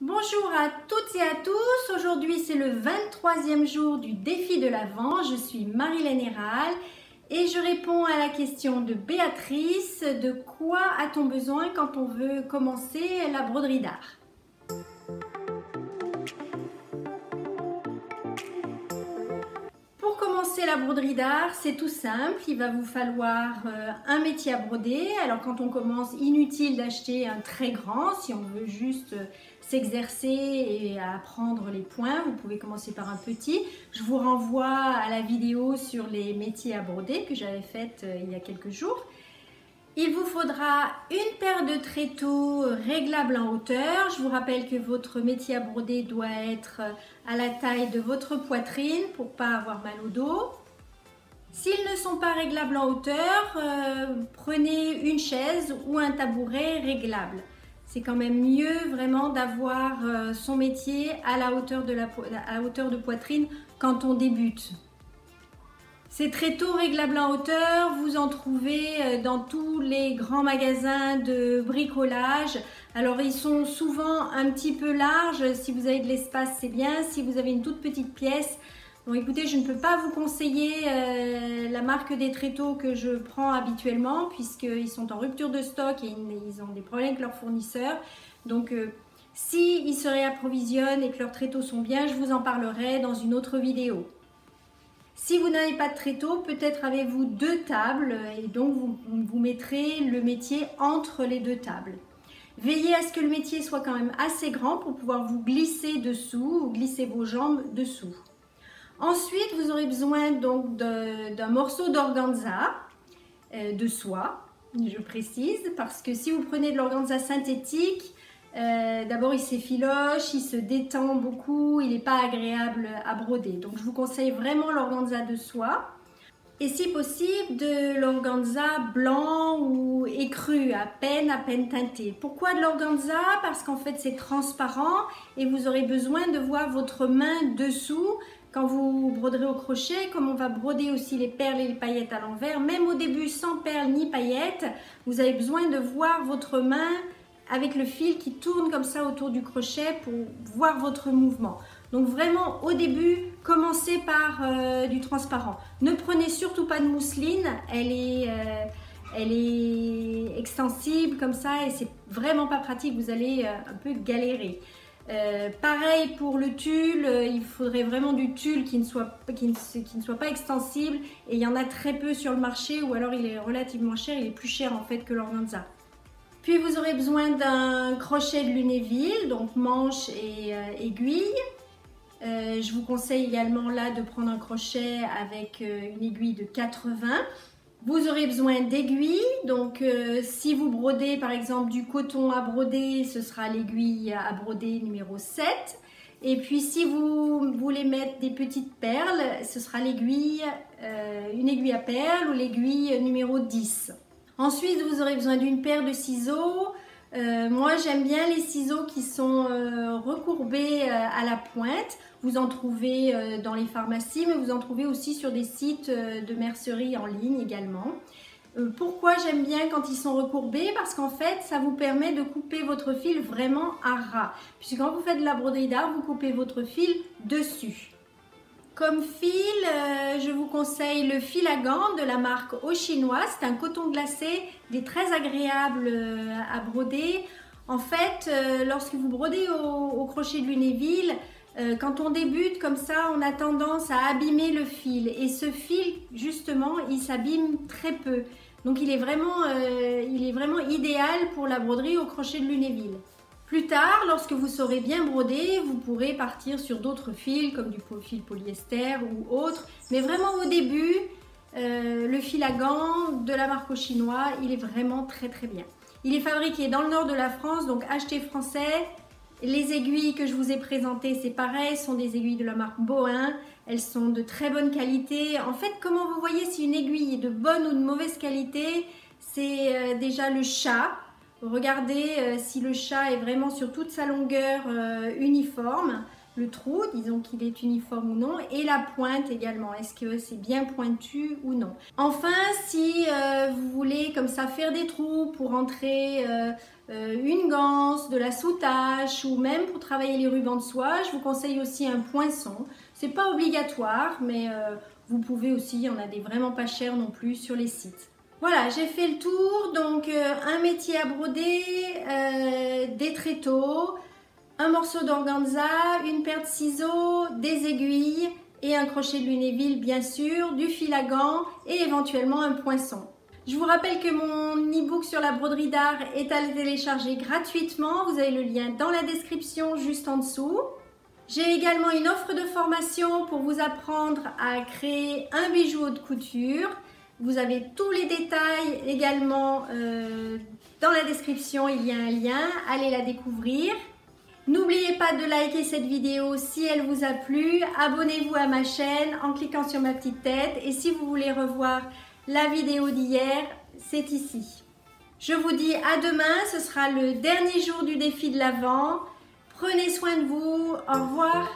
Bonjour à toutes et à tous, aujourd'hui c'est le 23e jour du défi de l'Avent, je suis Marilène Héral et je réponds à la question de Béatrice, de quoi a-t-on besoin quand on veut commencer la broderie d'art? Pour commencer la broderie d'art, c'est tout simple, il va vous falloir un métier à broder. Alors quand on commence, inutile d'acheter un très grand, si on veut juste s'exercer et apprendre les points, vous pouvez commencer par un petit. Je vous renvoie à la vidéo sur les métiers à broder que j'avais faite il y a quelques jours. Il vous faudra une paire de tréteaux réglables en hauteur. Je vous rappelle que votre métier à broder doit être à la taille de votre poitrine pour ne pas avoir mal au dos. S'ils ne sont pas réglables en hauteur, prenez une chaise ou un tabouret réglable. C'est quand même mieux vraiment d'avoir son métier à la hauteur de poitrine quand on débute. Ces tréteaux réglables en hauteur, vous en trouvez dans tous les grands magasins de bricolage. Alors ils sont souvent un petit peu larges, si vous avez de l'espace c'est bien, si vous avez une toute petite pièce. Bon écoutez, je ne peux pas vous conseiller la marque des tréteaux que je prends habituellement puisqu'ils sont en rupture de stock et ils ont des problèmes avec leurs fournisseurs. Donc s'ils se réapprovisionnent et que leurs tréteaux sont bien, je vous en parlerai dans une autre vidéo. Si vous n'avez pas de tréteau, peut-être avez-vous deux tables et donc vous mettrez le métier entre les deux tables. Veillez à ce que le métier soit quand même assez grand pour pouvoir vous glisser dessous ou glisser vos jambes dessous. Ensuite, vous aurez besoin donc d'un morceau d'organza, de soie, je précise, parce que si vous prenez de l'organza synthétique, d'abord il s'effiloche, il se détend beaucoup, il n'est pas agréable à broder. Donc je vous conseille vraiment l'organza de soie et si possible de l'organza blanc ou écru, à peine teinté. Pourquoi de l'organza? Parce qu'en fait c'est transparent et vous aurez besoin de voir votre main dessous quand vous broderez au crochet. Comme on va broder aussi les perles et les paillettes à l'envers, même au début sans perles ni paillettes, vous avez besoin de voir votre main avec le fil qui tourne comme ça autour du crochet pour voir votre mouvement. Donc vraiment au début, commencez par du transparent. Ne prenez surtout pas de mousseline, elle est extensible comme ça et c'est vraiment pas pratique, vous allez un peu galérer. Pareil pour le tulle, il faudrait vraiment du tulle qui ne soit pas extensible et il y en a très peu sur le marché ou alors il est relativement cher, il est plus cher en fait que l'organza. Puis vous aurez besoin d'un crochet de Lunéville, donc manche et aiguille. Je vous conseille également là de prendre un crochet avec une aiguille de 80. Vous aurez besoin d'aiguilles, donc si vous brodez par exemple du coton à broder, ce sera l'aiguille à broder numéro 7. Et puis si vous voulez mettre des petites perles, ce sera l'aiguille, une aiguille à perles ou l'aiguille numéro 10. Ensuite, vous aurez besoin d'une paire de ciseaux. Moi, j'aime bien les ciseaux qui sont recourbés à la pointe. Vous en trouvez dans les pharmacies, mais vous en trouvez aussi sur des sites de mercerie en ligne également. Pourquoi j'aime bien quand ils sont recourbés? Parce qu'en fait, ça vous permet de couper votre fil vraiment à ras. Puisque quand vous faites de la broderie d'art, vous coupez votre fil dessus. Comme fil, je vous conseille le fil à gants de la marque Chinois. C'est un coton glacé, il est très agréable à broder. En fait, lorsque vous brodez au crochet de Lunéville, quand on débute comme ça, on a tendance à abîmer le fil. Et ce fil, justement, il s'abîme très peu. Donc il est vraiment idéal pour la broderie au crochet de Lunéville. Plus tard, lorsque vous saurez bien broder, vous pourrez partir sur d'autres fils comme du fil polyester ou autre. Mais vraiment au début, le fil à gants de la marque Chinois, il est vraiment très bien. Il est fabriqué dans le nord de la France, donc achetez français. Les aiguilles que je vous ai présentées, c'est pareil, sont des aiguilles de la marque Bohin. Elles sont de très bonne qualité. En fait, comment vous voyez si une aiguille est de bonne ou de mauvaise qualité? C'est déjà le chat. Regardez si le chat est vraiment sur toute sa longueur uniforme. le trou, disons qu'il est uniforme ou non, et la pointe également, est-ce que c'est bien pointu ou non. Enfin, si vous voulez comme ça faire des trous pour entrer une ganse, de la soutache ou même pour travailler les rubans de soie, je vous conseille aussi un poinçon. C'est pas obligatoire, mais vous pouvez aussi, il y en a des vraiment pas chers non plus sur les sites. Voilà, j'ai fait le tour, donc un métier à broder, des tréteaux, un morceau d'organza, une paire de ciseaux, des aiguilles et un crochet de Lunéville bien sûr, du fil à gants et éventuellement un poinçon. Je vous rappelle que mon e-book sur la broderie d'art est à télécharger gratuitement, vous avez le lien dans la description juste en dessous. J'ai également une offre de formation pour vous apprendre à créer un bijou haute couture. Vous avez tous les détails également dans la description, il y a un lien, allez la découvrir. N'oubliez pas de liker cette vidéo si elle vous a plu, abonnez-vous à ma chaîne en cliquant sur ma petite tête et si vous voulez revoir la vidéo d'hier, c'est ici. Je vous dis à demain, ce sera le dernier jour du défi de l'Avent. Prenez soin de vous, au revoir.